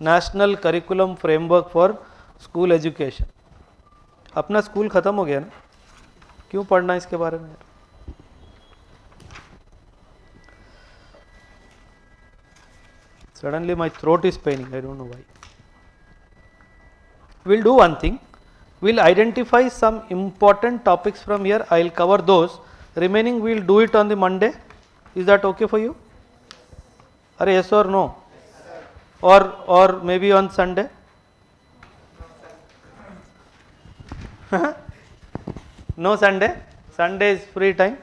National curriculum framework for school education. अपना school ख़त्म हो गया ना, क्यों पढ़ना इसके बारे में? Suddenly my throat is paining, I don't know why. We'll do one thing, we'll identify some important topics from here, I'll cover those, remaining we'll do it on the Monday. Is that okay for you? Are yes or no? Or maybe on Sunday? No Sunday? Sunday is free time.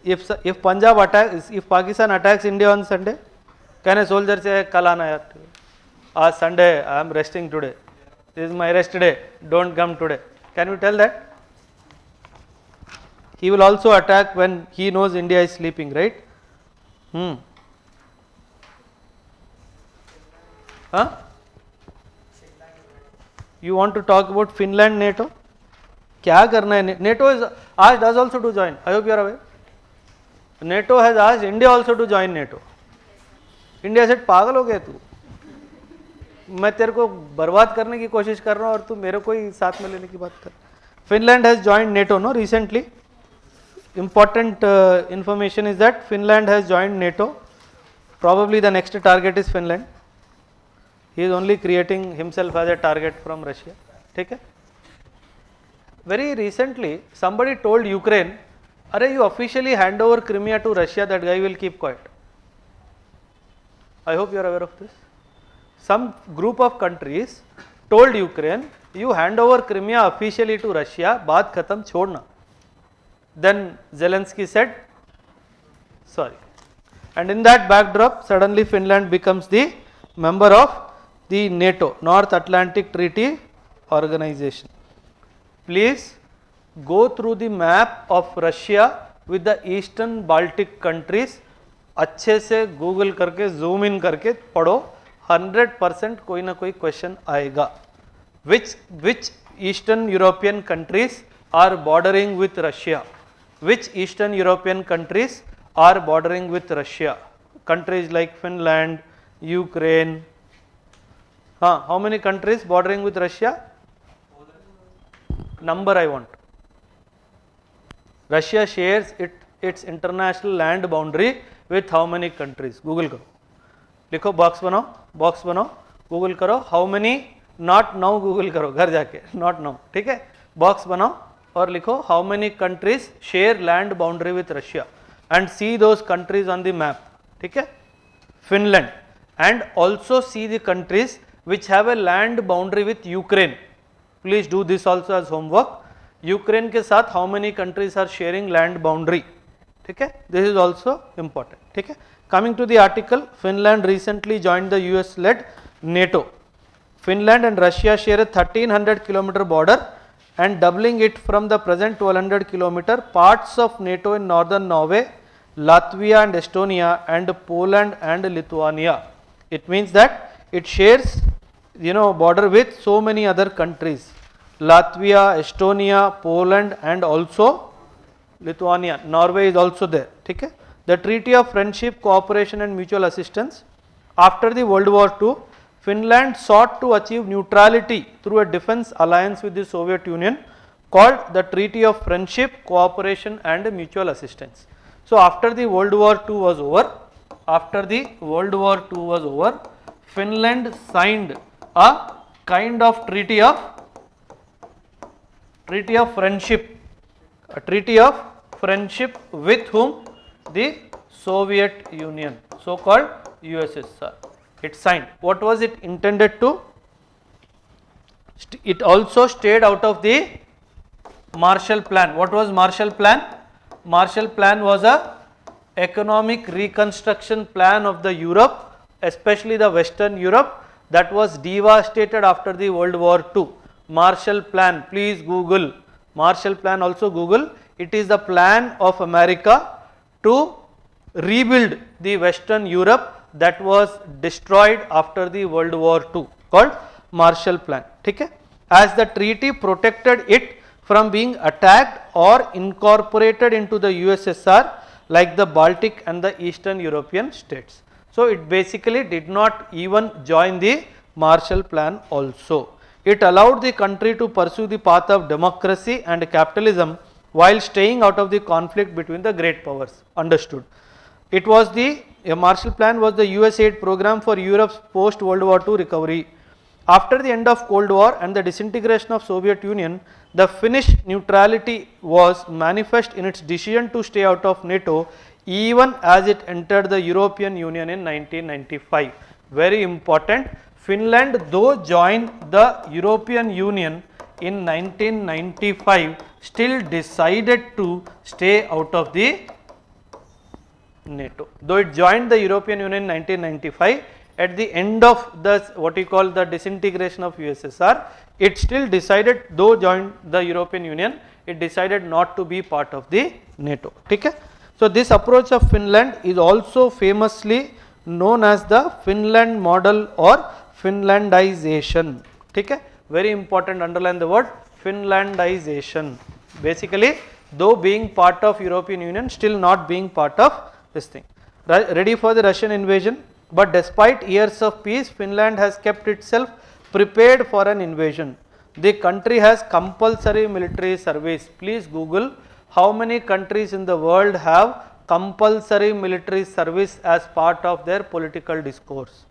If Punjab attacks, if Pakistan attacks India on Sunday, can a soldier say, kal aana yaar? Sunday, I am resting today. This is my rest day. Don't come today. Can you tell that? He will also attack when he knows India is sleeping, right? Huh? You want to talk about Finland NATO? क्या करना है? NATO is asked us also to join. I hope you are aware. NATO has asked India also to join NATO. India said पागल हो गया तू, मैं तेरे को बर्बाद करने की कोशिश कर रहा हूँ और तू मेरे को ही साथ में लेने की बात कर. Finland has joined NATO, no, recently. Important information is that Finland has joined NATO. Probably the next target is Finland. He is only creating himself as a target from Russia. ठीक है? Very recently, somebody told Ukraine, "Arey, you officially hand over Crimea to Russia, that guy will keep quiet." I hope you are aware of this. Some group of countries told Ukraine, "You hand over Crimea officially to Russia, baat khatam, chhodna." Then Zelensky said, "Sorry." And in that backdrop, suddenly Finland becomes the member of the NATO, North Atlantic Treaty Organization. Please go through the map of Russia with the eastern Baltic countries. अच्छे से Google करके zoom in करके पढ़ो, 100% कोई ना कोई question आएगा. Which Eastern European countries are bordering with Russia? Which Eastern European countries are bordering with Russia? Countries like Finland, Ukraine. How many countries bordering with Russia? Number I want. Russia shares its international land boundary with how many countries? Google करो, लिखो, box बनाओ, Google करो, how many, not now, Google करो घर जाके, not now, ठीक है, box बनाओ और लिखो how many countries share land boundary with Russia and see those countries on the map. ठीक है, Finland, and also see the countries which have a land boundary with Ukraine. Please do this also as homework. Ukraine के साथ how many countries are sharing land boundary. ठीक है, this is also important. ठीक है, coming to the article, Finland recently joined the US led NATO. Finland and Russia share a 1300 kilometer border and doubling it from the present 1200 kilometer. Parts of NATO in northern Norway, Latvia and Estonia, and Poland and Lithuania. It means that it shares, border with so many other countries. Latvia, Estonia, Poland and also Lithuania. Norway is also there. ठीक है. The Treaty of Friendship, Cooperation and Mutual Assistance. After the World War II, Finland sought to achieve neutrality through a defense alliance with the Soviet Union called the Treaty of Friendship, Cooperation and Mutual Assistance. So after the World War II was over, Finland signed a kind of treaty of friendship, a treaty of friendship with whom? The Soviet Union, so called USSR. It signed. What was it intended to? It also stayed out of the Marshall Plan. What was Marshall Plan? Marshall Plan was a economic reconstruction plan of the Europe, especially the Western Europe, that was devastated after the World War II. Marshall Plan, please Google. Marshall Plan, also Google. It is the plan of America to rebuild the Western Europe that was destroyed after the World War II, called Marshall Plan. ठीक है, as the treaty protected it from being attacked or incorporated into the USSR like the Baltic and the Eastern European states. So it basically did not even join the Marshall Plan also. It allowed the country to pursue the path of democracy and capitalism while staying out of the conflict between the great powers. Understood. It was the Marshall Plan was the US aid program for Europe's post World War II recovery. After the end of Cold War and the disintegration of Soviet Union, the Finnish neutrality was manifest in its decision to stay out of NATO even as it entered the European Union in 1995. Very important. Finland, though joined the European Union in 1995, still decided to stay out of the NATO. Though it joined the European Union in 1995, at the end of the what we call the disintegration of USSR, it still decided, though joined the European Union, it decided not to be part of the NATO. Okay? So this approach of Finland is also famously known as the Finland model or Finlandization. Okay? Very important, underline the word Finlandization. Basically, though being part of European Union, still not being part of this thing. Ready for the Russian invasion, but despite years of peace, Finland has kept itself prepared for an invasion. The country has compulsory military service. Please Google how many countries in the world have compulsory military service as part of their political discourse.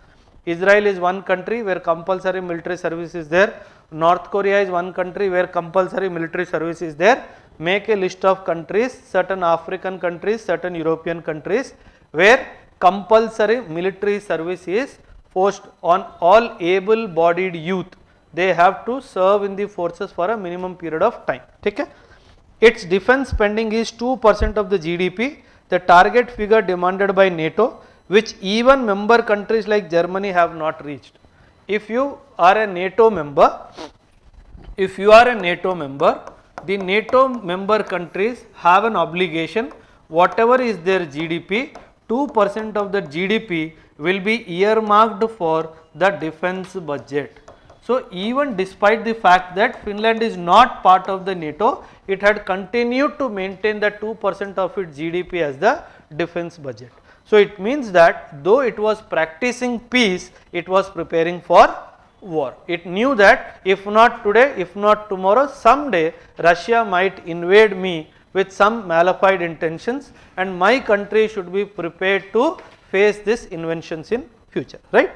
Israel is one country where compulsory military service is there. North Korea is one country where compulsory military service is there. Make a list of countries, certain African countries, certain European countries where compulsory military service is forced on all able-bodied youth. They have to serve in the forces for a minimum period of time. Okay? Its defense spending is 2% of the GDP, the target figure demanded by NATO, which even member countries like Germany have not reached. If you are a NATO member, the NATO member countries have an obligation, whatever is their GDP, 2% of the GDP will be earmarked for the defense budget. So even despite the fact that Finland is not part of the NATO, it had continued to maintain the 2% of its GDP as the defense budget. So it means that though it was practicing peace, it was preparing for war. It knew that if not today, if not tomorrow, someday Russia might invade me with some malified intentions, and my country should be prepared to face these inventions in future, right?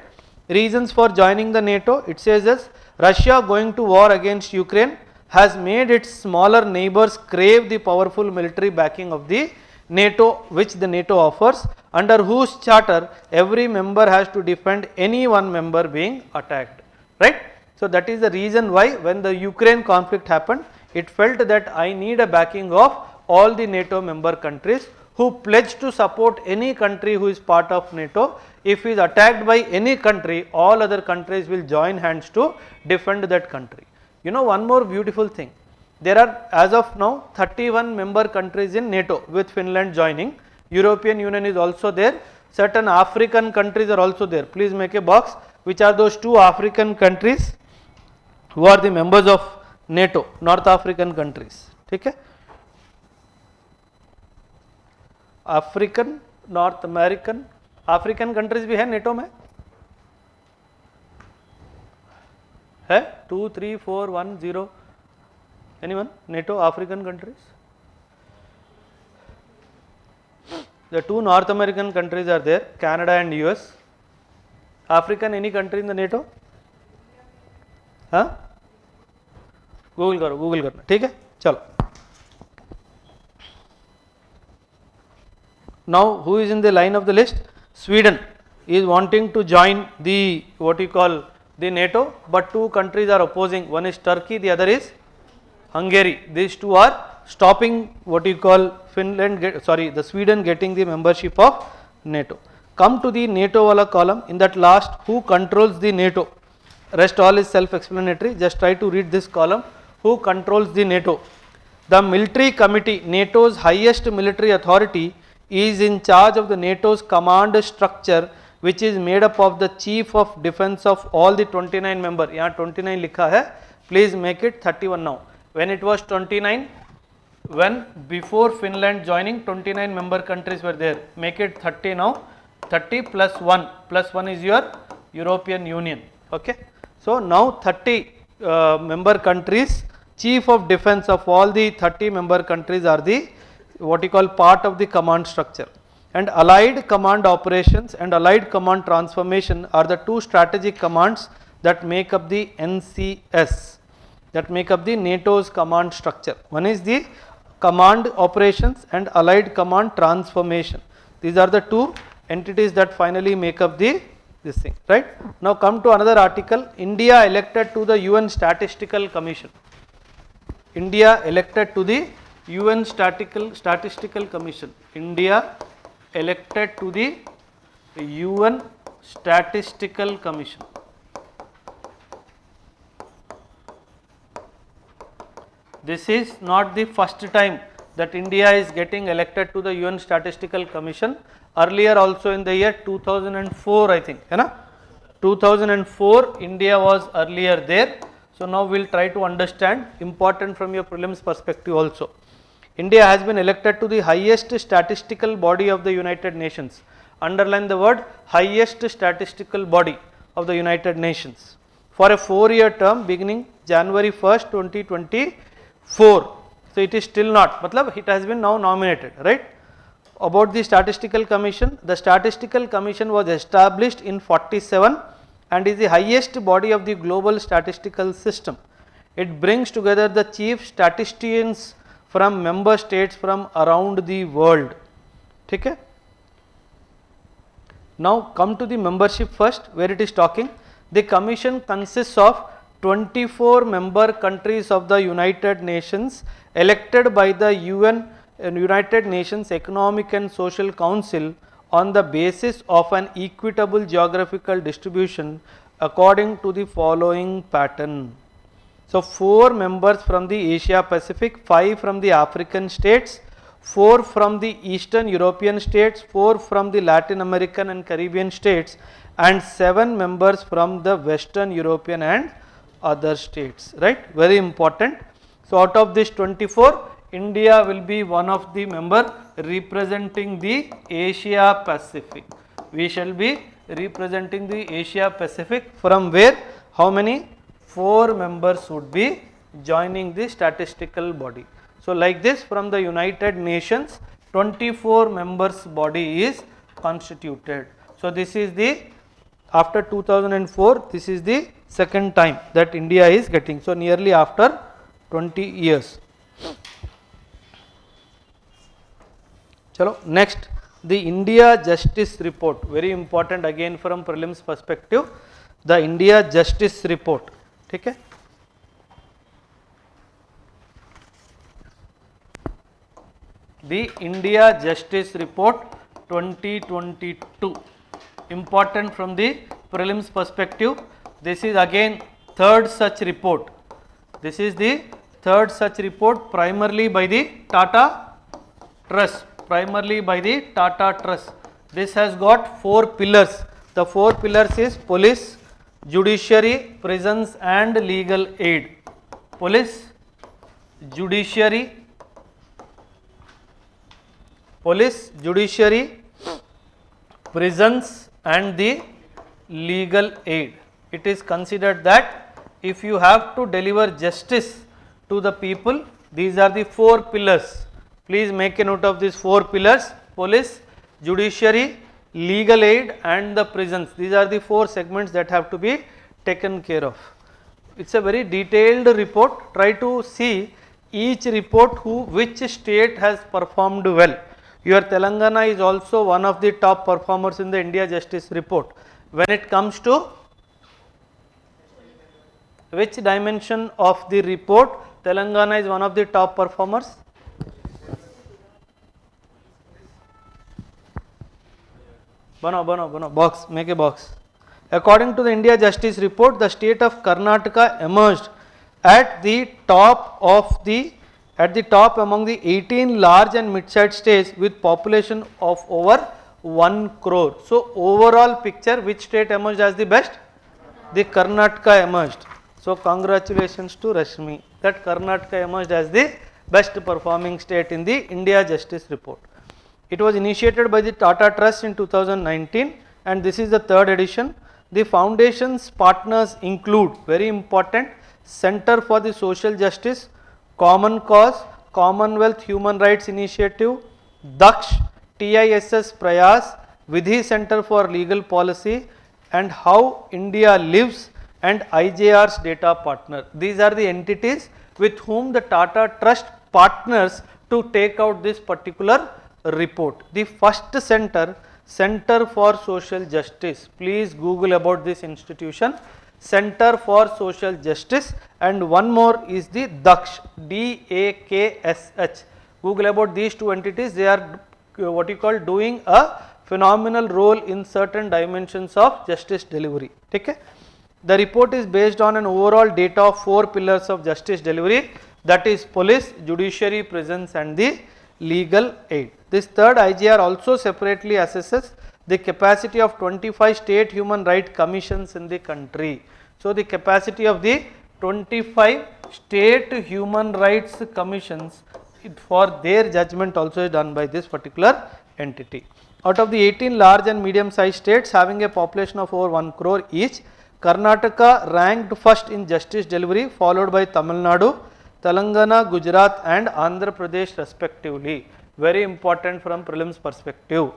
Reasons for joining the NATO, it says as Russia going to war against Ukraine has made its smaller neighbors crave the powerful military backing of the NATO, which the NATO offers, under whose charter every member has to defend any one member being attacked, right? So that is the reason why when the Ukraine conflict happened, it felt that I need a backing of all the NATO member countries who pledge to support any country who is part of NATO. If he is attacked by any country, all other countries will join hands to defend that country. You know one more beautiful thing, there are as of now 31 member countries in NATO with Finland joining. European Union is also there, certain African countries are also there. Please make a box, which are those two African countries who are the members of NATO, North African countries. Okay? African, North American, African countries भी है NATO में है 2, 3, 4, 1, 0 anyone? NATO African countries? The two North American countries are there, Canada and US. African any country in the NATO? हाँ? Google करो, Google करना, ठीक है? चलो. Now who is in the line of the list? Sweden is wanting to join the what you call the NATO, but two countries are opposing. One is Turkey, the other is Hungary. These two are stopping what you call the Sweden getting the membership of NATO. Come to the NATO wala column. In that last, who controls the NATO? Rest all is self-explanatory. Just try to read this column. Who controls the NATO? The military committee, NATO's highest military authority, is in charge of the NATO's command structure, which is made up of the chief of defense of all the 29 member. यहाँ 29 लिखा है. Please make it 31 now. When it was 29, when before Finland joining, 29 member countries were there. Make it 30 now. 30 plus 1 is your European Union. Okay. So now 30 member countries, chief of defense of all the 30 member countries are the what you call part of the command structure, and allied command operations and allied command transformation are the two strategic commands that make up the NCS, that make up the NATO's command structure. One is the command operations and allied command transformation. These are the two entities that finally make up this thing, right? Now come to another article. India elected to the UN Statistical Commission. India elected to the UN Statistical Commission. India elected to the UN Statistical Commission. This is not the first time that India is getting elected to the UN Statistical Commission. Earlier also in the year 2004, I think, 2004 India was earlier there. So now we will try to understand, important from your prelims perspective also. India has been elected to the highest statistical body of the United Nations. Underline the word highest statistical body of the United Nations for a 4-year term beginning January 1st, 2024. So it is still not, matlab it has been now nominated, right? About the Statistical Commission, the Statistical Commission was established in 47 and is the highest body of the global statistical system. It brings together the chief statisticians from member states from around the world. Okay? Now come to the membership first, where it is talking. The commission consists of 24 member countries of the United Nations elected by the United Nations Economic and Social Council on the basis of an equitable geographical distribution according to the following pattern. So 4 members from the Asia Pacific, 5 from the African states, 4 from the Eastern European states, 4 from the Latin American and Caribbean states, and 7 members from the Western European and other states, right? Very important. So out of this 24, India will be one of the member representing the Asia Pacific. We shall be representing the Asia Pacific, from where how many? 4 members would be joining the statistical body. So like this, from the United Nations 24 members body is constituted. So this is the, after 2004, this is the second time that India is getting. So nearly after 20 years. Chalo, next, the India Justice Report, very important again from prelims perspective, the India Justice Report. Okay? The India Justice Report 2022, important from the prelims perspective. This is again third such report. This is the third such report, primarily by the Tata Trust. Primarily by the Tata Trust. This has got 4 pillars. The 4 pillars is police, judiciary, prisons and legal aid. Police, judiciary, prisons and the legal aid. It is considered that if you have to deliver justice to the people, these are the 4 pillars. Please make a note of these 4 pillars: police, judiciary, legal aid and the prisons. These are the 4 segments that have to be taken care of. It's a very detailed report. Try to see each report which state has performed well. Your Telangana is also one of the top performers in the India Justice Report. When it comes to which dimension of the report, Telangana is one of the top performers? Bano, box, make a box. According to the India Justice Report, the state of Karnataka emerged at the top among the 18 large and mid-sized states with population of over 1 crore. So overall picture, which state emerged as the best? The Karnataka emerged. So congratulations to Rashmi that Karnataka emerged as the best performing state in the India Justice Report. It was initiated by the Tata Trust in 2019 and this is the 3rd edition. The foundation's partners include, very important, Center for the Social Justice, Common Cause, Commonwealth Human Rights Initiative, Daksh, TISS Prayas, Vidhi Center for Legal Policy, and How India Lives, and IJR's data partner. These are the entities with whom the Tata Trust partners to take out this particular report. The first center, Center for Social Justice, please Google about this institution, Center for Social Justice, and one more is the Daksh, DAKSH. Google about these two entities. They are what you call doing a phenomenal role in certain dimensions of justice delivery. Okay? The report is based on an overall data of 4 pillars of justice delivery, that is police, judiciary, prisons, and the legal aid. This third IGR also separately assesses the capacity of 25 state human rights commissions in the country. So, the capacity of the 25 state human rights commissions for their judgment also is done by this particular entity. Out of the 18 large and medium sized states having a population of over 1 crore each, Karnataka ranked first in justice delivery, followed by Tamil Nadu, Telangana, Gujarat, and Andhra Pradesh respectively. Very important from prelims perspective.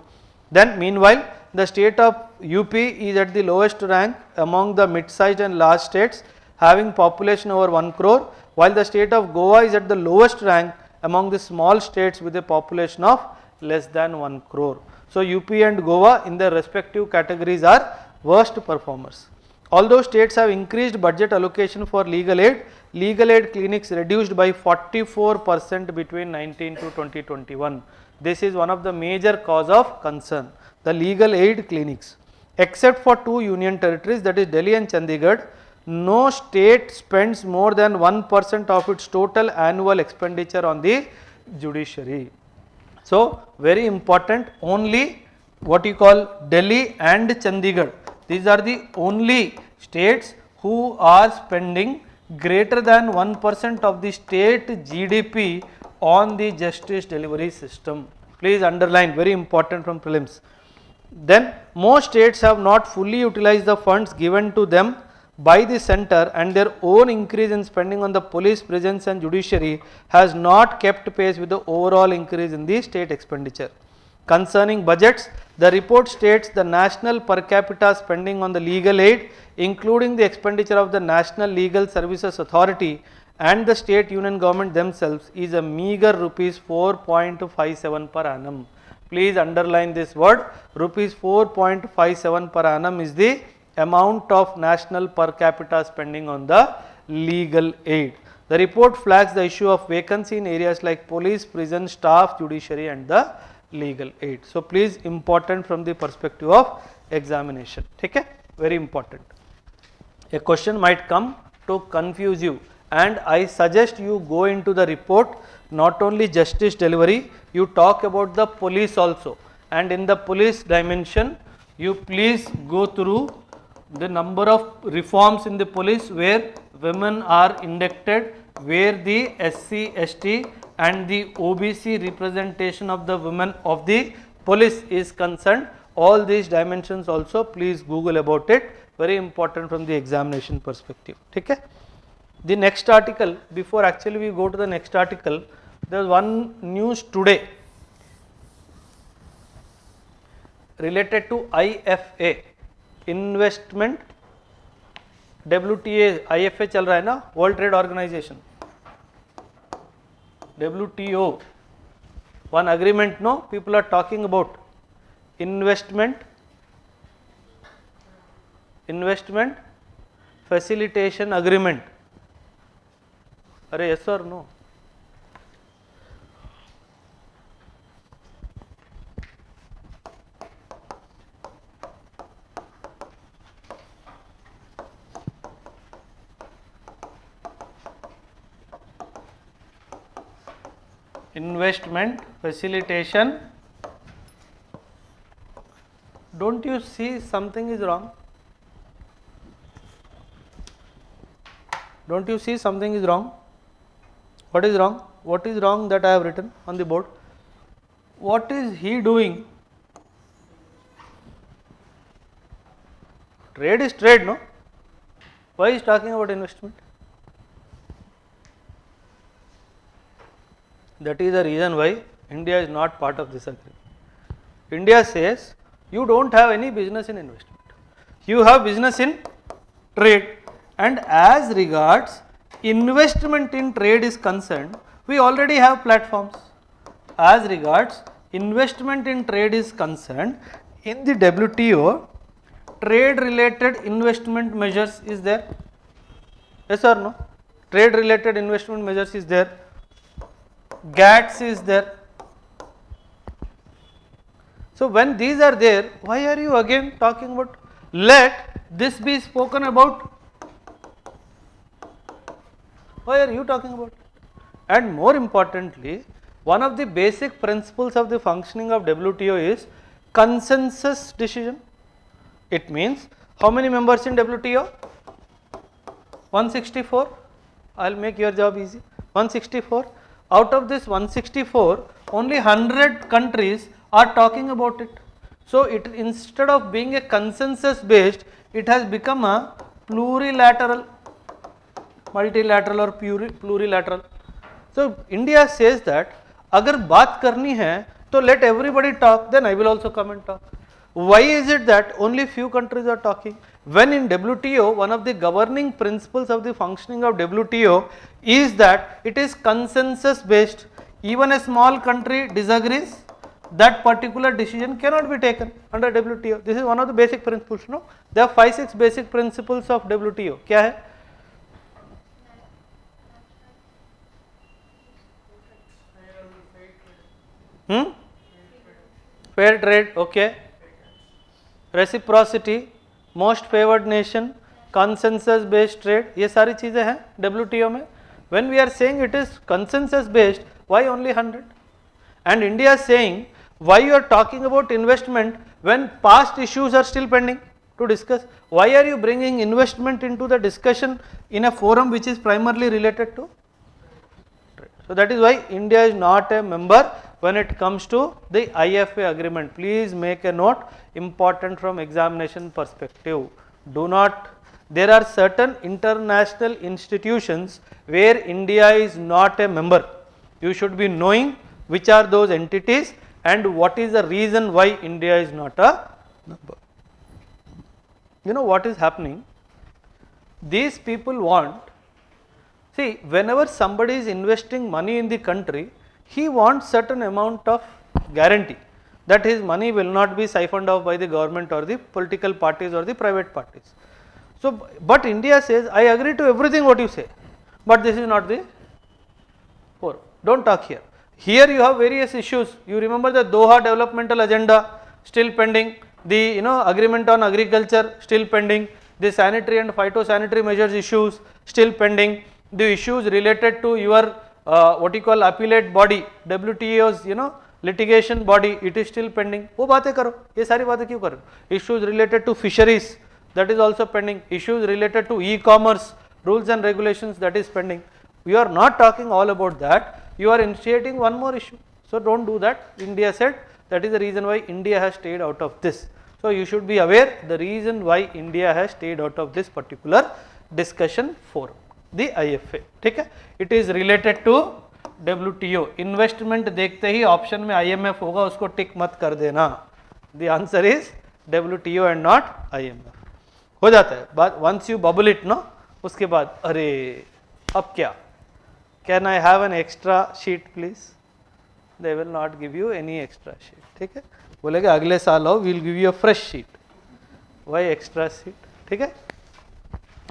Then meanwhile, the state of UP is at the lowest rank among the mid-sized and large states having population over 1 crore, while the state of Goa is at the lowest rank among the small states with a population of less than 1 crore. So, UP and Goa in their respective categories are worst performers. Although states have increased budget allocation for legal aid clinics reduced by 44% between 19 to 2021. This is one of the major cause of concern, the legal aid clinics. Except for 2 union territories, that is Delhi and Chandigarh, no state spends more than 1% of its total annual expenditure on the judiciary. So, very important, only what you call Delhi and Chandigarh, these are the only states who are spending greater than 1% of the state GDP on the justice delivery system. Please underline, very important from prelims. Then most states have not fully utilized the funds given to them by the center, and their own increase in spending on the police, prisons, and judiciary has not kept pace with the overall increase in the state expenditure. Concerning budgets, the report states the national per capita spending on the legal aid, including the expenditure of the National Legal Services Authority and the state union government themselves, is a meager rupees 4.57 per annum. Please underline this word, rupees 4.57 per annum is the amount of national per capita spending on the legal aid. The report flags the issue of vacancy in areas like police, prison, staff, judiciary, and the legal aid. So, please important from the perspective of examination. Okay? Very important. A question might come to confuse you, and I suggest you go into the report, not only justice delivery, you talk about the police also, and in the police dimension you please go through the number of reforms in the police where women are inducted, where the SC, ST and the OBC representation of the women of the police is concerned. All these dimensions also please Google about it, very important from the examination perspective. Okay? The next article, before actually we go to the next article, there is one news today related to IFA, investment, WTA, IFA चल रहा है ना, World Trade Organization, WTO, one agreement, no, people are talking about investment facilitation agreement. Are yes or no? Investment facilitation. Don't you see something is wrong? Don't you see something is wrong? What is wrong? What is wrong that I have written on the board? What is he doing? Trade is trade, no? Why is talking about investment? That is the reason why India is not part of this agreement. India says you don't have any business in investment. You have business in trade, and as regards investment in trade is concerned, we already have platforms. As regards investment in trade is concerned, in the WTO, trade related investment measures is there. Yes or no? Trade related investment measures is there. GATS is there. So when these are there, why are you again talking about let this be spoken about? Why are you talking about it? And more importantly, one of the basic principles of the functioning of WTO is consensus decision. It means how many members in WTO? 164. I will make your job easy. 164. Out of this 164, only 100 countries are talking about it. So it, instead of being a consensus based, it has become a plurilateral, multilateral or plurilateral. So India says that agar baat karni hai to let everybody talk, then I will also come and talk. Why is it that only few countries are talking? When in WTO, one of the governing principles of the functioning of WTO is that it is consensus based. Even a small country disagrees, that particular decision cannot be taken under WTO. This is one of the basic principles. No, there are 5-6 basic principles of WTO. क्या है? Fair trade, okay. Reciprocity, most favored nation, consensus based trade, ये सारी चीजें हैं WTO में. When we are saying it is consensus based, why only 100? And India is saying why you are talking about investment when past issues are still pending to discuss. Why are you bringing investment into the discussion in a forum which is primarily related to trade? So that is why India is not a member when it comes to the IFA agreement. Please make a note, important from examination perspective. Do not, there are certain international institutions where India is not a member. You should be knowing which are those entities and what is the reason why India is not a member. You know what is happening? These people want, see, whenever somebody is investing money in the country, he wants certain amount of guarantee that his money will not be siphoned off by the government or the political parties or the private parties. So, but India says, I agree to everything what you say, but this is not the forum. Don't talk here. Here you have various issues. You remember the Doha developmental agenda still pending, the agreement on agriculture still pending, the sanitary and phytosanitary measures issues still pending, the issues related to your what you call appellate body, WTO's litigation body, it is still pending. वो बातें करो, ये सारी बातें क्यों करो? Issues related to fisheries, that is also pending. Issues related to e-commerce, rules and regulations, that is pending. You are not talking all about that. You are initiating one more issue. So don't do that. India said that is the reason why India has stayed out of this. So you should be aware the reason why India has stayed out of this particular discussion forum, the IFA. ठीक है? It is related to WTO. Investment देखते ही option में IMF होगा, उसको टिक मत कर देना. The answer is WTO and not IMF. हो जाता है बात. Once you bubble it, no, उसके बाद अरे अब क्या? Can I have an extra sheet please? They will not give you any extra sheet. ठीक है? बोलेगा अगले साल आओ, we'll give you a fresh sheet. Why extra sheet? ठीक है?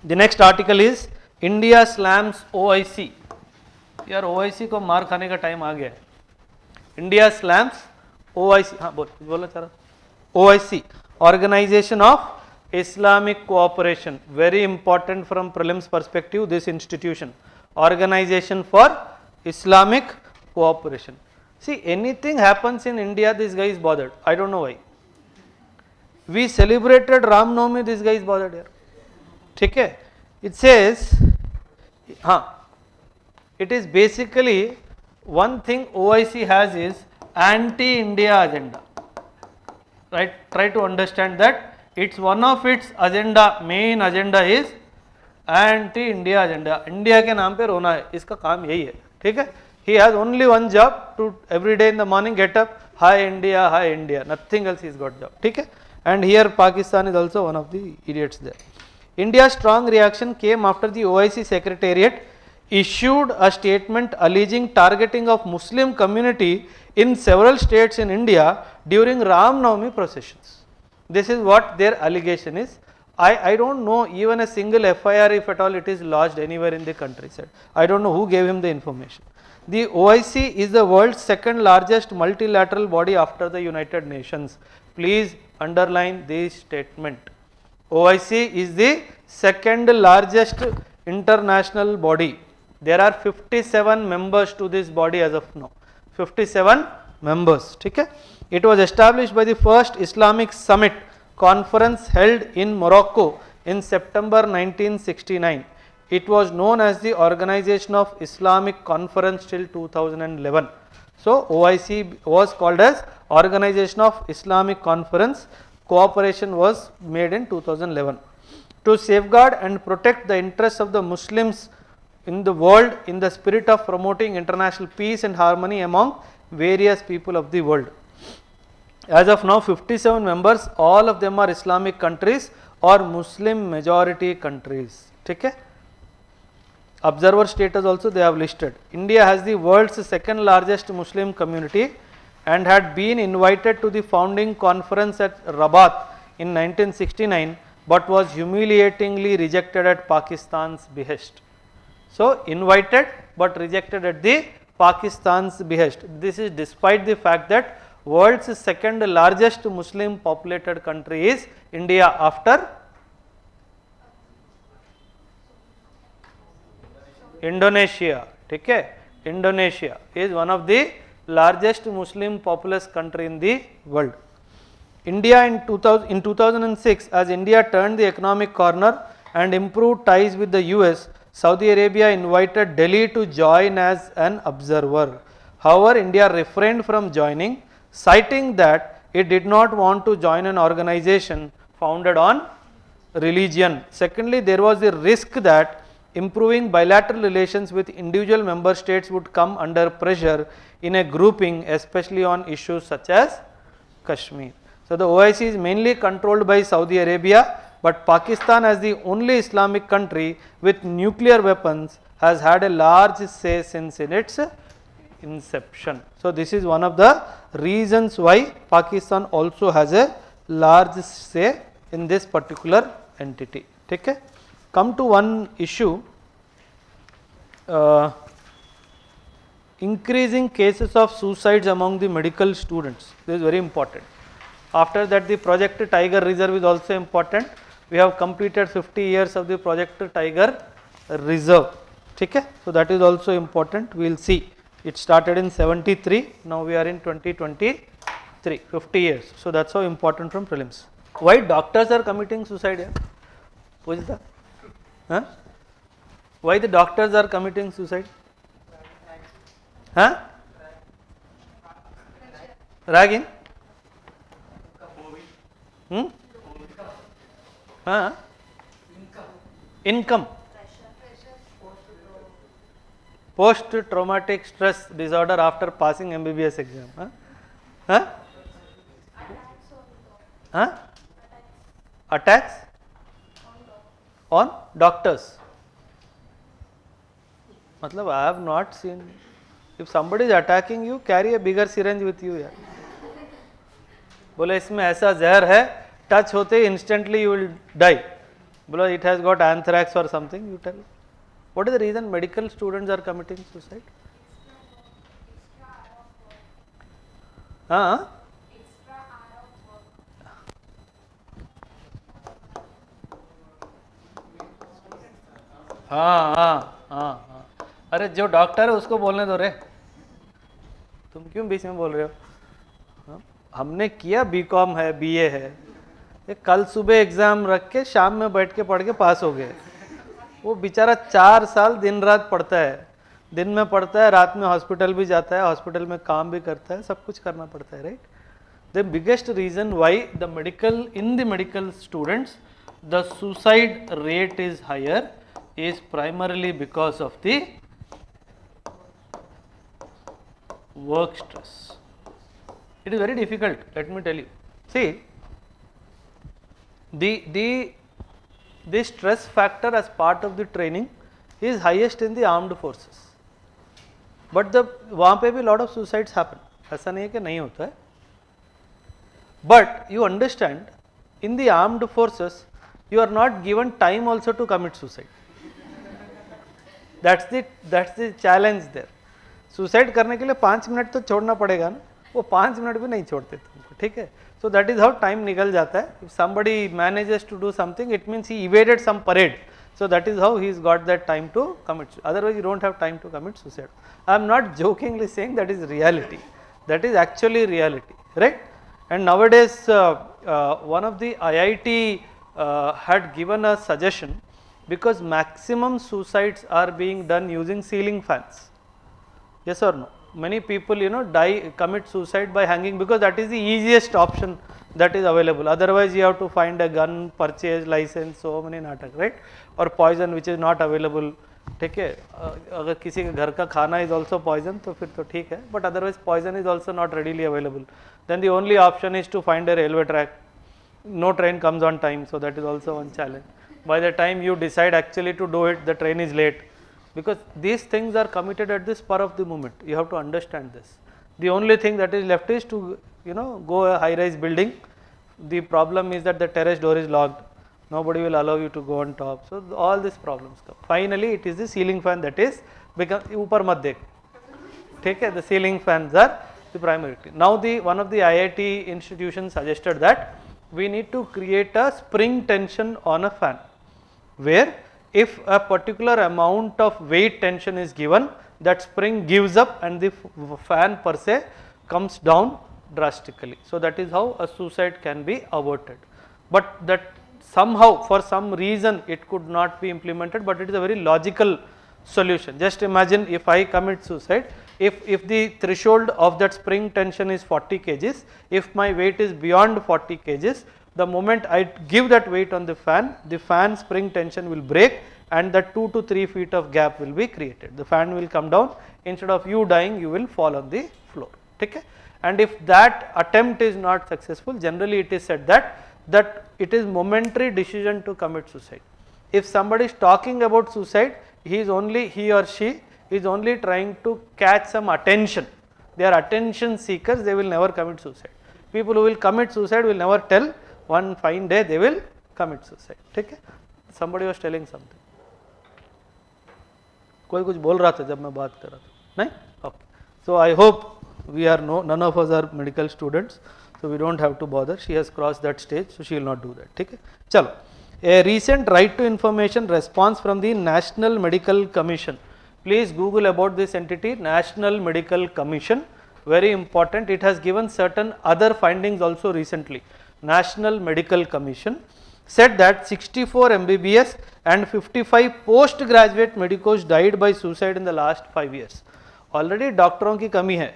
The next article is India slams OIC. यार OIC को मार खाने का टाइम आ गया है. India slams OIC. हाँ बोलो चारा. OIC, Organization of Islamic Cooperation. Very important from prelims perspective, this institution. Organization for Islamic Cooperation. See, anything happens in India, this guy is bothered. I don't know why. We celebrated Ram Navami, this guy is bothered here. ठीक है? It says, it is basically one thing OIC has is anti-India agenda. Right? Try to understand that It's one of its agenda, main agenda is anti India agenda. India के नाम पे रोना है, इसका काम यही है. ठीक है. He has only one job to every day in the morning get up, hi India, nothing else he's got job. ठीक है. And here Pakistan is also one of the idiots there. India's strong reaction came after the OIC Secretariat issued a statement alleging targeting of Muslim community in several states in India during Ram Navami processions. This is what their allegation is. I don't know even a single FIR if at all it is lodged anywhere in the countryside. I don't know who gave him the information. The OIC is the world's second largest multilateral body after the United Nations. Please underline this statement. OIC is the second largest international body. There are 57 members to this body as of now. 57 members. Okay? It was established by the first Islamic Summit conference held in Morocco in September 1969. It was known as the Organization of Islamic Conference till 2011. So OIC was called as Organization of Islamic Conference. Cooperation was made in 2011 to safeguard and protect the interests of the Muslims in the world in the spirit of promoting international peace and harmony among various people of the world. As of now 57 members, all of them are Islamic countries or Muslim majority countries. Okay? Observer status also they have listed. India has the world's second largest Muslim community and had been invited to the founding conference at Rabat in 1969 but was humiliatingly rejected at Pakistan's behest. So invited but rejected at the Pakistan's behest. This is despite the fact that world's second largest Muslim populated country is India after Indonesia. Okay? Indonesia is one of the largest Muslim populous country in the world. India in 2006, as India turned the economic corner and improved ties with the US, Saudi Arabia invited Delhi to join as an observer. However, India refrained from joining, citing that it did not want to join an organization founded on religion. Secondly, there was the risk that improving bilateral relations with individual member states would come under pressure in a grouping, especially on issues such as Kashmir. So the OIC is mainly controlled by Saudi Arabia, but Pakistan as the only Islamic country with nuclear weapons has had a large say since in its inception. So this is one of the reasons why Pakistan also has a large say in this particular entity. Okay? Come to one issue, increasing cases of suicides among the medical students. This is very important. After that, the Project Tiger Reserve is also important. We have completed 50 years of the Project Tiger Reserve. Okay? So that is also important. We will see. It started in 73. Now we are in 2023. 50 years. So that's how important from prelims. Why doctors are committing suicide? Yeah? What is that? Huh? Why the doctors are committing suicide? Huh? Ragging? Huh? Income. Post traumatic stress disorder after passing MBBS exam. Huh? Huh? Huh? Attacks on doctors. Matlab, I have not seen. If somebody is attacking you, carry a bigger syringe with you. यार. बोले इसमें ऐसा जहर है, touch होते ही instantly you will die. बोला it has got anthrax or something. You tell. What is the reason medical students are committing suicide? हाँ. हाँ. अरे जो डॉक्टर है उसको बोलने दो रे, तुम क्यों बीच में बोल रहे हो? हमने किया बीकॉम है, बीए है, ये कल सुबह एग्जाम रख के शाम में बैठ के पढ़ के पास हो गए. वो बेचारा 4 साल दिन रात पढ़ता है, दिन में पढ़ता है, रात में हॉस्पिटल भी जाता है, हॉस्पिटल में काम भी करता है, सब कुछ करना पड़ता है. Right? The biggest reason why in the medical students the suicide rate is higher is primarily because of the work stress. It is very difficult, let me tell you. See, the stress factor as part of the training is highest in the armed forces, but वहाँ पे भी lot of suicides happen, ऐसा नहीं है कि नहीं होता है. But you understand, in the armed forces you are not given time also to commit suicide. That's the challenge there. Suicide करने के लिए 5 मिनट तो छोड़ना पड़ेगा ना, वो 5 मिनट भी नहीं छोड़ते तुमको, ठीक है. So that is how time निकल जाता है. If somebody manages to do something, it means he evaded some parade. So that is how he's got that time to commit suicide. Otherwise you don't have time to commit suicide. I am not jokingly saying that is reality. That is actually reality, right? And nowadays one of the IIT had given a suggestion, because maximum suicides are being done using ceiling fans. Yes or no? Many people commit suicide by hanging, because that is the easiest option that is available. Otherwise you have to find a gun, purchase license, so many natak, right? Or poison which is not available. ठीक है, अगर किसी के घर का खाना is also poison तो फिर तो ठीक है, but otherwise poison is also not readily available. Then the only option is to find a railway track. No train comes on time, so that is also one challenge. By the time you decide actually to do it, the train is late, because these things are committed at the spur of the moment. You have to understand this. The only thing that is left is to go a high-rise building. The problem is that the terrace door is locked. Nobody will allow you to go on top. So all these problems come. Finally, it is the ceiling fan that is become ऊपर मत देख. ठीक है, the ceiling fans are the primary thing. Now one of the IIT institutions suggested that we need to create a spring tension on a fan, where if a particular amount of weight tension is given, that spring gives up and the fan per se comes down drastically. So that is how a suicide can be averted. But that somehow, for some reason, it could not be implemented, but it is a very logical solution. Just imagine if I commit suicide, if the threshold of that spring tension is 40 kgs, if my weight is beyond 40 kgs, the moment I give that weight on the fan spring tension will break, and that 2 to 3 feet of gap will be created. The fan will come down, instead of you dying, you will fall on the floor. Okay? And if that attempt is not successful, generally it is said that it is momentary decision to commit suicide. If somebody is talking about suicide, he or she is only trying to catch some attention. They are attention seekers, they will never commit suicide. People who will commit suicide will never tell, one fine day they will commit suicide. Okay? Somebody was telling something. कोई कुछ बोल रहा था जब मैं बात कर रहा था, नहीं? Okay. So I hope none of us are medical students, so we don't have to bother. She has crossed that stage, so she will not do that. Okay? Chalo. A recent right to information response from the National Medical Commission. Please Google about this entity, National Medical Commission. Very important. It has given certain other findings also recently. National Medical Commission said that 64 MBBS and 55 postgraduate medicos died by suicide in the last 5 years. Already doctoroं की कमी है,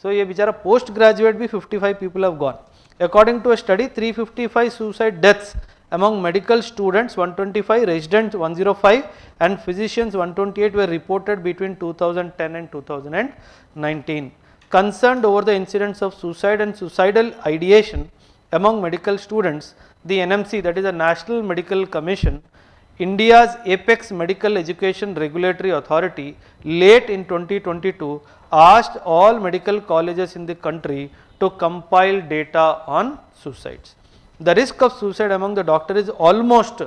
so ये बेचारा post graduate भी 55 people have gone. According to a study, 355 suicide deaths among medical students 125, residents 105 and physicians 128 were reported between 2010 and 2019. Concerned over the incidents of suicide and suicidal ideation among medical students, the NMC, that is the National Medical Commission, India's apex medical education regulatory authority, late in 2022 asked all medical colleges in the country to compile data on suicides. The risk of suicide among the doctors is almost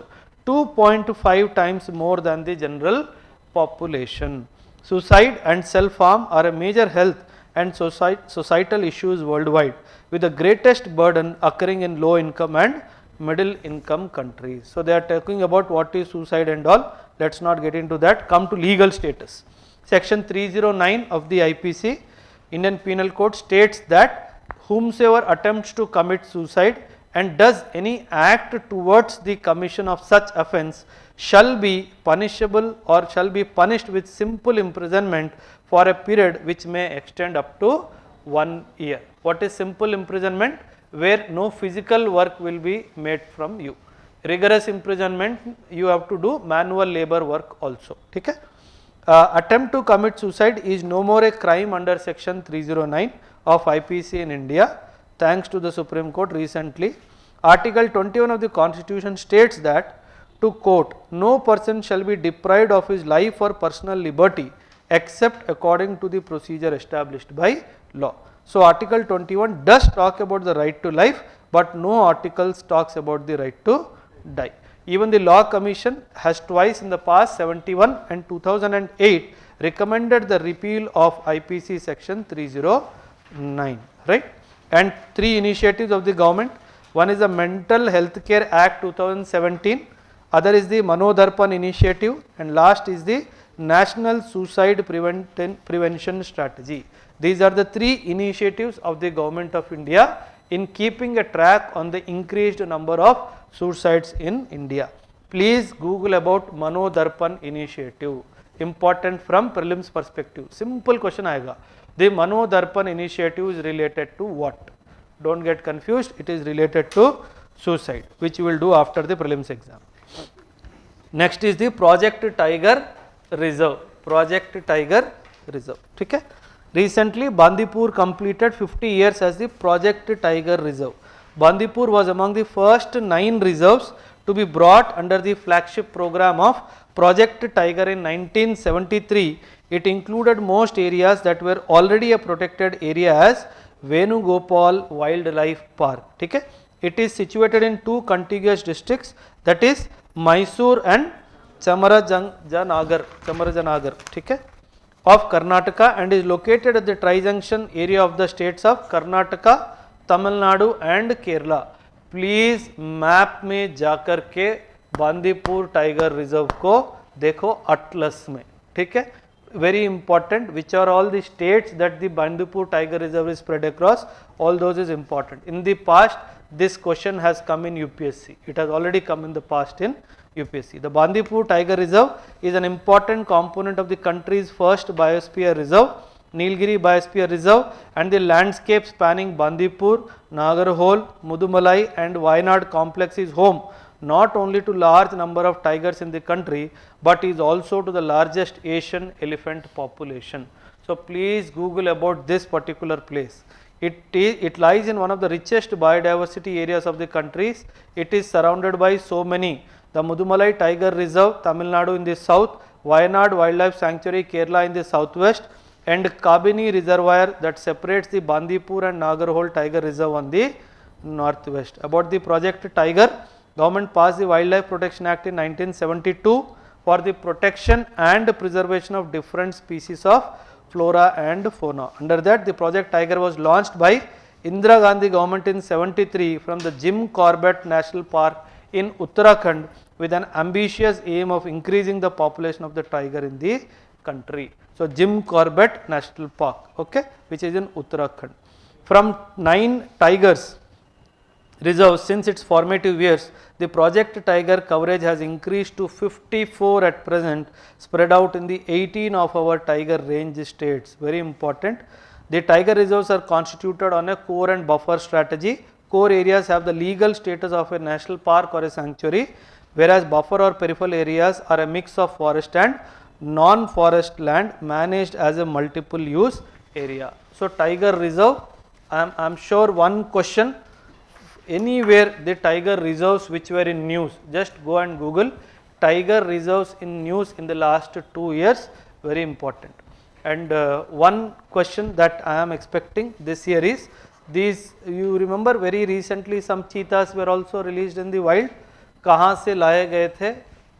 2.5 times more than the general population. Suicide and self-harm are a major health and societal issues worldwide, with the greatest burden occurring in low income and middle income countries. So they are talking about what is suicide and all. Let us not get into that. Come to legal status. Section 309 of the IPC, Indian Penal Code, states that whomsoever attempts to commit suicide and does any act towards the commission of such offence shall be punishable or shall be punished with simple imprisonment for a period which may extend up to 1 year. What is simple imprisonment? Where no physical work will be made from you. Rigorous imprisonment, you have to do manual labor work also. Okay? Attempt to commit suicide is no more a crime under section 309 of IPC in India, thanks to the Supreme Court recently. Article 21 of the Constitution states that, to quote, no person shall be deprived of his life or personal liberty except according to the procedure established by law. So, Article 21 does talk about the right to life, but no article talks about the right to die. Even the Law Commission has twice in the past, 71 and 2008, recommended the repeal of IPC section 309, right? And 3 initiatives of the government. One is the Mental Health Care Act 2017, other is the Manodarpan initiative, and last is the National Suicide Prevention Strategy. These are the 3 initiatives of the Government of India in keeping a track on the increased number of suicides in India. Please Google about Manodarpan initiative, important from prelims perspective. Simple question aayega. The Manodarpan initiative is related to what? Don't get confused, it is related to suicide, which you will do after the prelims exam. Next is the Project Tiger Reserve. Project Tiger Reserve. Okay? Recently, Bandipur completed 50 years as the Project Tiger Reserve. Bandipur was among the first 9 reserves to be brought under the flagship program of Project Tiger in 1973. It included most areas that were already a protected area as Venugopal Wildlife Park. Okay? It is situated in 2 contiguous districts, that is Mysore and Chamarajanagar, okay, of Karnataka, and is located at the tri-junction area of the states of Karnataka, Tamil Nadu and Kerala. Please map में जाकर के Bandipur tiger reserve को देखो atlas में, ठीक है. Very important, which are all the states that the Bandipur Tiger Reserve is spread across, all those is important. In the past, this question has come in UPSC. It has already come in the past in UPSC. The Bandipur Tiger Reserve is an important component of the country's first biosphere reserve, Nilgiri Biosphere Reserve, and the landscape spanning Bandipur, Nagarhole, Mudumalai and Wayanad complex is home not only to large number of tigers in the country, but is also to the largest Asian elephant population. So, please Google about this particular place. It lies in one of the richest biodiversity areas of the countries. It is surrounded by so many: the Mudumalai Tiger Reserve, Tamil Nadu in the south, Wayanad Wildlife Sanctuary, Kerala in the southwest, and Kabini Reservoir that separates the Bandipur and Nagarhole Tiger Reserve on the northwest. About the Project Tiger, Government passed the Wildlife Protection Act in 1972 for the protection and preservation of different species of flora and fauna. Under that, the Project Tiger was launched by Indira Gandhi government in 73 from the Jim Corbett National Park in Uttarakhand with an ambitious aim of increasing the population of the tiger in the country. So, Jim Corbett National Park, okay, which is in Uttarakhand. From 9 tigers reserves since its formative years, the Project Tiger coverage has increased to 54 at present, spread out in the 18 of our tiger range states. Very important. The tiger reserves are constituted on a core and buffer strategy. Core areas have the legal status of a national park or a sanctuary, whereas buffer or peripheral areas are a mix of forest and non-forest land managed as a multiple use area. So, tiger reserve, I am sure one question, anywhere the tiger reserves which were in news, just go and Google tiger reserves in news in the last 2 years, very important. And one question that I am expecting this year is, these, you remember very recently some cheetahs were also released in the wild. कहाँ से लाए गए थे,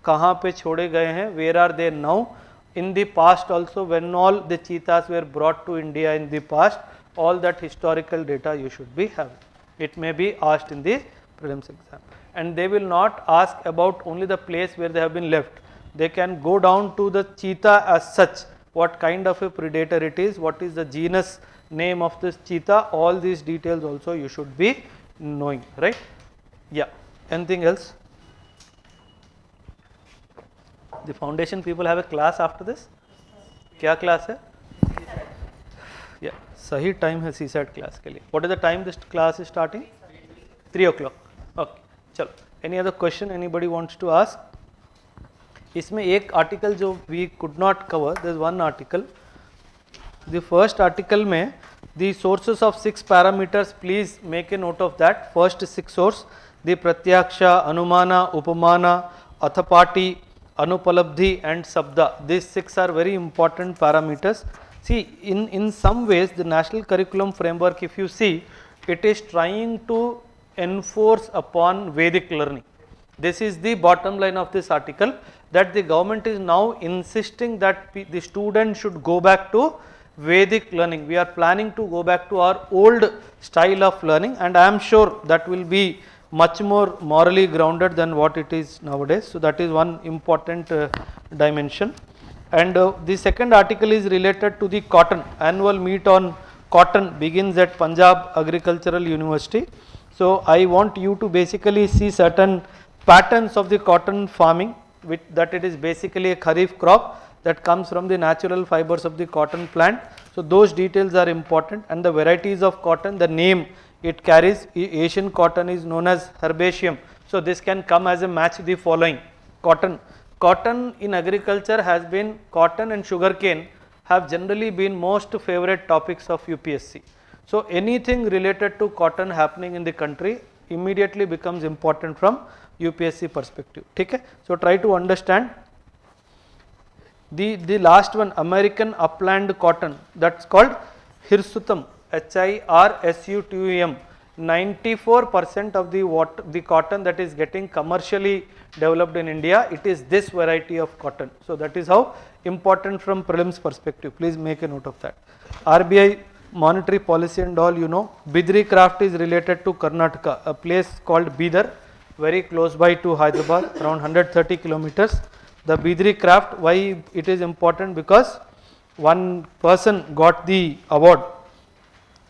कहाँ पे छोड़े गए हैं, where are they now? In the past also, when all the cheetahs were brought to India in the past, all that historical data you should be having. It may be asked in the prelims exam, and they will not ask about only the place where they have been left. They can go down to the cheetah as such, what kind of a predator it is, what is the genus name of this cheetah, all these details also you should be knowing, right? Yeah, anything else? The foundation people have a class after this. क्या class है? Yeah, सही time है CSAT class के लिए. What is the time this class is starting? 3 o'clock. Okay, चलो. Any other question anybody wants to ask? इसमें एक article जो we could not cover. There is one article. The first article में the sources of 6 parameters. Please make a note of that. First 6 source. The pratyaksha, anumana, upamana, athapati, anupalabdhi and sabda. These 6 are very important parameters. See, in some ways the national curriculum framework, if you see, it is trying to enforce upon Vedic learning. This is the bottom line of this article, that the government is now insisting that the student should go back to Vedic learning. We are planning to go back to our old style of learning, and I am sure that will be much more morally grounded than what it is nowadays. So that is one important dimension. And the second article is related to the cotton. Annual meet on cotton begins at Punjab Agricultural University. So I want you to basically see certain patterns of the cotton farming, that it is basically a kharif crop that comes from the natural fibers of the cotton plant. So those details are important, and the varieties of cotton, the name it carries, Asian cotton is known as herbaceum. So this can come as a match the following. Cotton in agriculture has been, cotton and sugarcane have generally been most favorite topics of UPSC. So anything related to cotton happening in the country immediately becomes important from UPSC perspective. Okay? So try to understand. The last one, American upland cotton, that's called hirsutum, HIRSUTUM. 94% of the cotton that is getting commercially developed in India, it is this variety of cotton. So that is how important from prelims perspective. Please make a note of that. RBI monetary policy and all, you know. Bidri craft is related to Karnataka, a place called Bidar, very close by to Hyderabad, around 130 kilometers. The Bidri craft, why it is important? Because one person got the award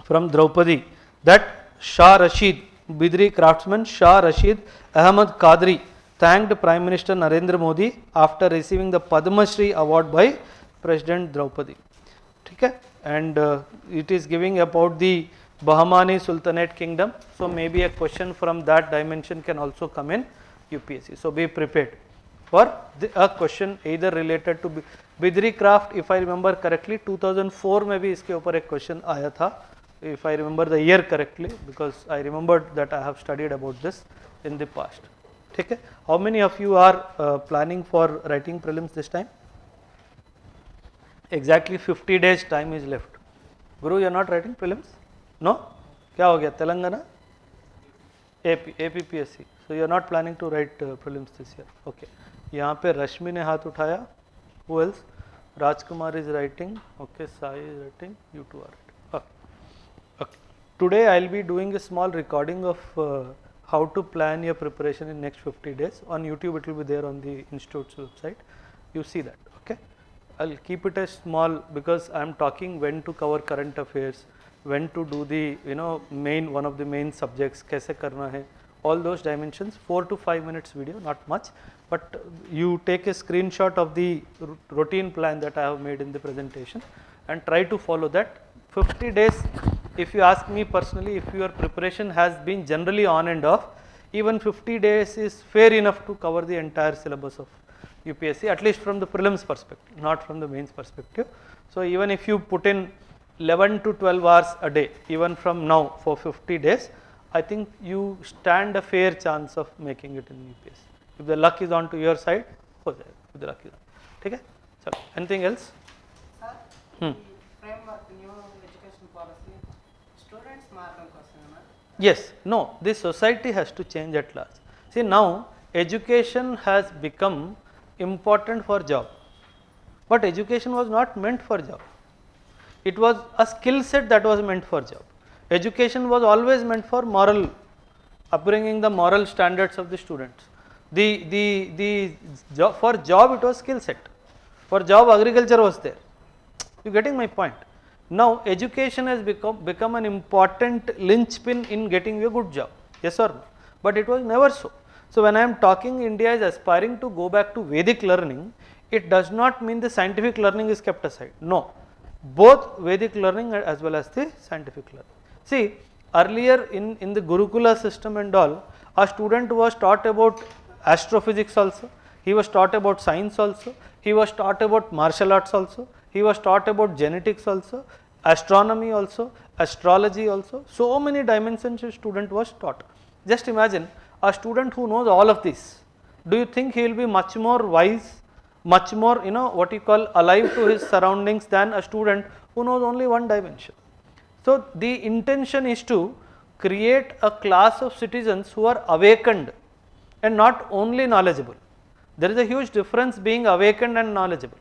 from Draupadi, that Shah Rashid, Bidri craftsman Shah Rashid Ahmad Qadri thanked Prime Minister Narendra Modi after receiving the Padma Shri award by President Draupadi. Okay? And it is giving about the Bahmani Sultanate Kingdom. So maybe a question from that dimension can also come in UPSC. So be prepared for a question either related to Bidri craft. If I remember correctly, 2004 में भी इसके ऊपर एक question आया था, if I remember the year correctly, because I remembered that I have studied about this in the past. Okay? How many of you are planning for writing prelims this time? Exactly 50 days time is left. Guru, you are not writing prelims? No? क्या हो गया? Telangana? APPSC. So you are not planning to write prelims this year. Okay. यहाँ पे रश्मि ने हाथ उठाया. Who else? Rajkumar is writing. Okay. Sai is writing. You two are writing. Okay. Okay. Today I will be doing a small recording of how to plan your preparation in next 50 days. On YouTube it will be there on the institute's website. You see that. Okay. I will keep it as small because I am talking when to cover current affairs, when to do the one of the main subjects, कैसे करना है, all those dimensions. 4 to 5 minutes video, not much, but you take a screenshot of the routine plan that I have made in the presentation and try to follow that. 50 days, if you ask me personally, if your preparation has been generally on and off, even 50 days is fair enough to cover the entire syllabus of UPSC, at least from the prelims perspective, not from the mains perspective. So even if you put in 11 to 12 hours a day, even from now for 50 days, I think you stand a fair chance of making it in UPSC. If the luck is on to your side, ho jayega. If the luck is on. Okay? So, anything else? Sir, the framework, new education policy, students mark question. Yes. No, this society has to change at large. See, now education has become important for job, but education was not meant for job. It was a skill set that was meant for job. Education was always meant for moral upbringing, the moral standards of the students. The job, for job it was skill set. For job agriculture was there. You getting my point? Now education has become an important linchpin in getting you a good job. Yes or no? But it was never so. So when I am talking India is aspiring to go back to Vedic learning, it does not mean the scientific learning is kept aside. No. both Vedic learning as well as the scientific learning. See, earlier in the Gurukula system and all, a student was taught about astrophysics also, he was taught about science also, he was taught about martial arts also, he was taught about genetics also, astronomy also, astrology also, so many dimensions a student was taught. Just imagine a student who knows all of this, do you think he will be much more wise, much more what you call alive to his surroundings than a student who knows only one dimension? So the intention is to create a class of citizens who are awakened and not only knowledgeable. There is a huge difference being awakened and knowledgeable.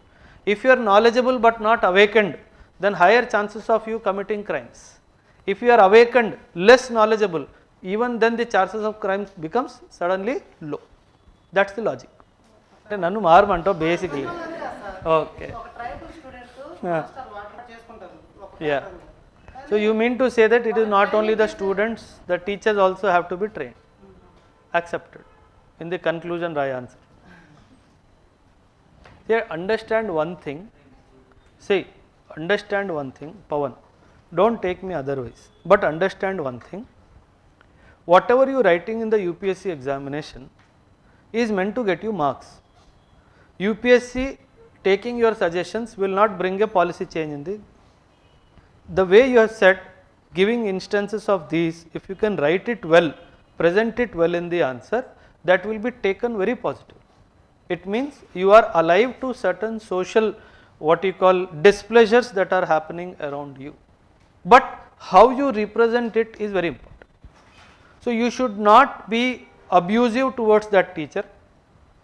If you are knowledgeable but not awakened, then higher chances of you committing crimes. If you are awakened, less knowledgeable, even then the chances of crimes becomes suddenly low. That's the logic. Nannu marmanto basically. Okay. Yeah. So you mean to say that it is not only the students, the teachers also have to be trained. Accepted. In the conclusion, I answer. See, understand one thing. See, understand one thing, Pawan. Don't take me otherwise. But understand one thing. Whatever you are writing in the UPSC examination is meant to get you marks. UPSC taking your suggestions will not bring a policy change in the way you have said, giving instances of these, if you can write it well, present it well in the answer, that will be taken very positive. It means you are alive to certain social, what you call displeasures that are happening around you. But how you represent it is very important. So you should not be abusive towards that teacher,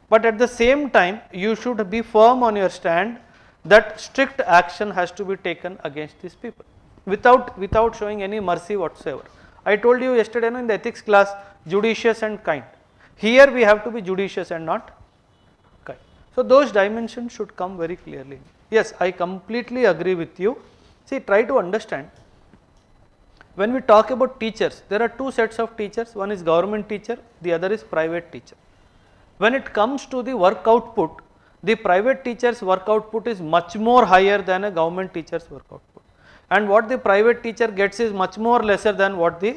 but at the same time you should be firm on your stand that strict action has to be taken against these people without showing any mercy whatsoever. I told you yesterday in the ethics class, judicious and kind. Here we have to be judicious and not kind. So those dimensions should come very clearly. Yes, I completely agree with you. See, try to understand. When we talk about teachers, there are two sets of teachers. One is government teacher, the other is private teacher. When it comes to the work output, the private teacher's work output is much more higher than a government teacher's work output. And what the private teacher gets is much more lesser than what the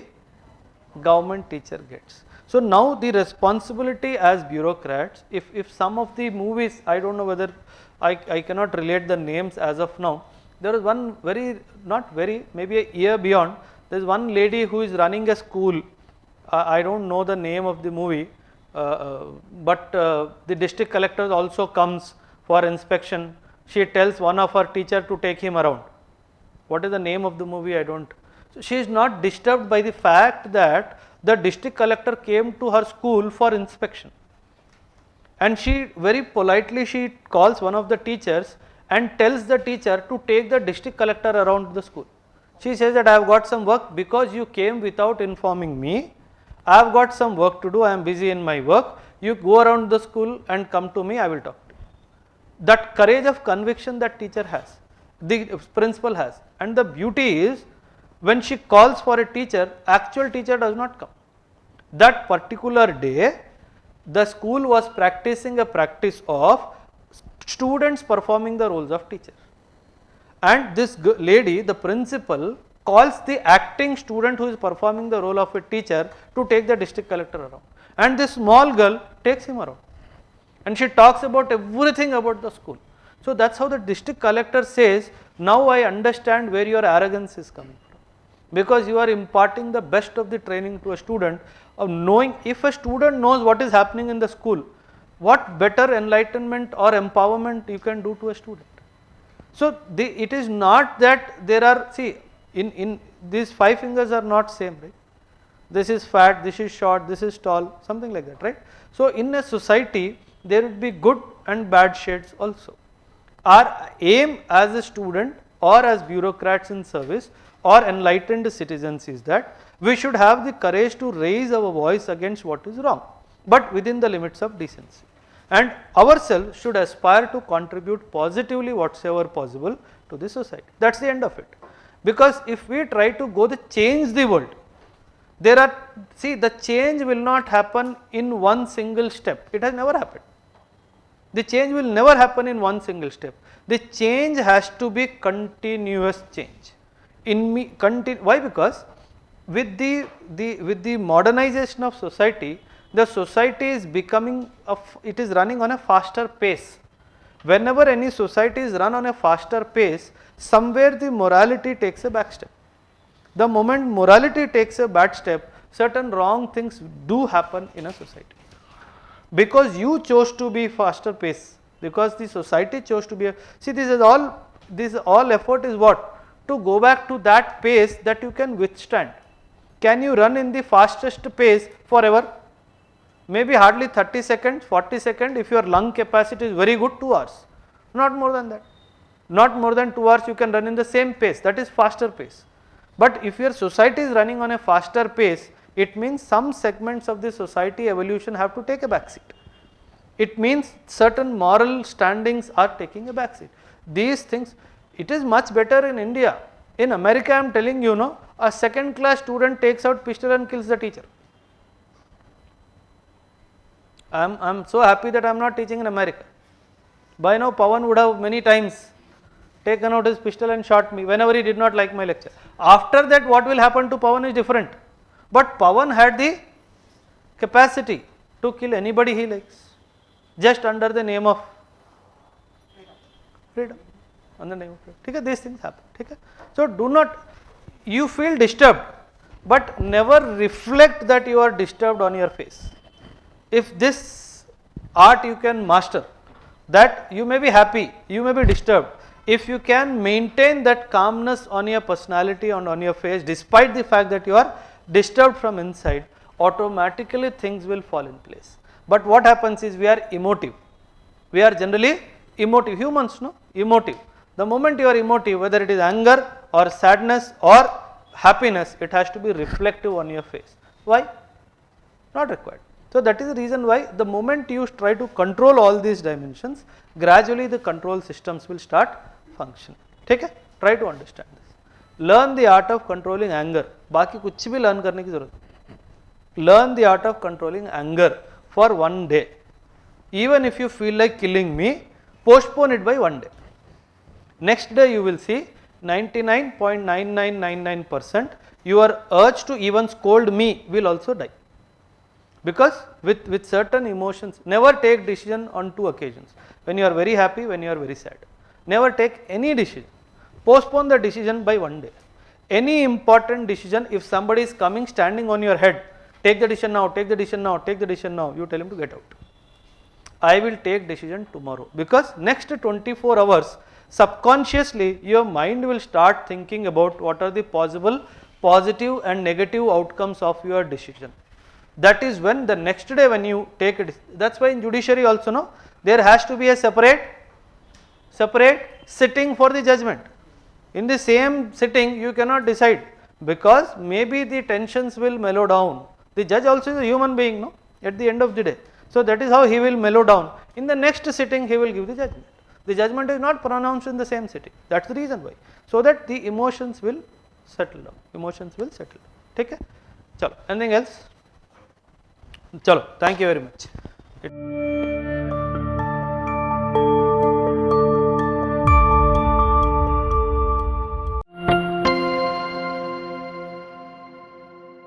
government teacher gets. So now the responsibility as bureaucrats, if some of the movies, I don't know whether I cannot relate the names as of now. There is one maybe a year beyond, there is one lady who is running a school. I don't know the name of the movie, but the district collector also comes for inspection. She tells one of her teacher to take him around. What is the name of the movie? I don't. So she is not disturbed by the fact that the district collector came to her school for inspection. And she very politely she calls one of the teachers and tells the teacher to take the district collector around the school. She says that I have got some work because you came without informing me. I have got some work to do, I am busy in my work. You go around the school and come to me, I will talk to you. That courage of conviction that teacher has, the principal has. And the beauty is when she calls for a teacher, actual teacher does not come. That particular day, the school was practicing a practice of students performing the roles of teacher. And this lady, the principal, calls the acting student who is performing the role of a teacher to take the district collector around. And this small girl takes him around. And she talks about everything about the school. So that's how the district collector says, now I understand where your arrogance is coming from. Because you are imparting the best of the training to a student of knowing, if a student knows what is happening in the school, what better enlightenment or empowerment you can do to a student. So it is not that there are, see, in these five fingers are not same, right? This is fat, this is short, this is tall, something like that, right? So in a society, there would be good and bad shades also. Our aim as a student or as bureaucrats in service or enlightened citizens is that we should have the courage to raise our voice against what is wrong, but within the limits of decency. And ourselves should aspire to contribute positively whatsoever possible to the society. That is the end of it. Because if we try to go to change the world, the change will not happen in one single step. It has never happened. The change will never happen in one single step. The change has to be continuous change. Why? Because with the modernization of society, the society is becoming it is running on a faster pace. Whenever any society is run on a faster pace, somewhere the morality takes a back step. The moment morality takes a bad step, certain wrong things do happen in a society. Because you chose to be faster pace, because the society chose to be see, this all effort is what? To go back to that pace that you can withstand. Can you run in the fastest pace forever? Maybe hardly 30 seconds, 40 seconds, if your lung capacity is very good, 2 hours, not more than that. Not more than 2 hours you can run in the same pace, that is faster pace. But if your society is running on a faster pace, it means some segments of the society evolution have to take a back seat. It means certain moral standings are taking a back seat. These things, it is much better in India. In America, I am telling you, no, a second class student takes out pistol and kills the teacher. I am so happy that I am not teaching in America. By now, Pawan would have many times taken out his pistol and shot me whenever he did not like my lecture. After that, what will happen to Pawan is different. But Pawan had the capacity to kill anybody he likes, just under the name of freedom. Under the name of freedom. Okay, these things happen. Okay? So do not, you feel disturbed, but never reflect that you are disturbed on your face. If this art you can master, that you may be happy, you may be disturbed. If you can maintain that calmness on your personality and on your face, despite the fact that you are disturbed from inside, automatically things will fall in place. But what happens is we are emotive. We are generally emotive, humans, no? Emotive. The moment you are emotive, whether it is anger or sadness or happiness, it has to be reflective on your face. Why? Not required. So that is the reason why the moment you try to control all these dimensions, gradually the control systems will start functioning. ठीक है? Try to understand this. Learn the art of controlling anger. बाकी कुछ भी learn करने की जरूरत नहीं. Learn the art of controlling anger for one day. Even if you feel like killing me, postpone it by one day. Next day you will see 99.9999% your urge to even scold me will also die. Because with certain emotions, never take decision on 2 occasions. When you are very happy, when you are very sad. Never take any decision. Postpone the decision by one day. Any important decision, if somebody is coming standing on your head, take the decision now, take the decision now, take the decision now, you tell him to get out. I will take decision tomorrow. Because next 24 hours, subconsciously your mind will start thinking about what are the possible positive and negative outcomes of your decision. That is when the next day when you take it, that is why in judiciary also, no, there has to be a separate sitting for the judgment. In the same sitting you cannot decide, because maybe the tensions will mellow down. The judge also is a human being, no, at the end of the day. So that is how he will mellow down. In the next sitting he will give the judgment. The judgment is not pronounced in the same sitting. That is the reason why. So that the emotions will settle down. Emotions will settle down. Okay? Chalo. Anything else? Chalo. Thank you very much.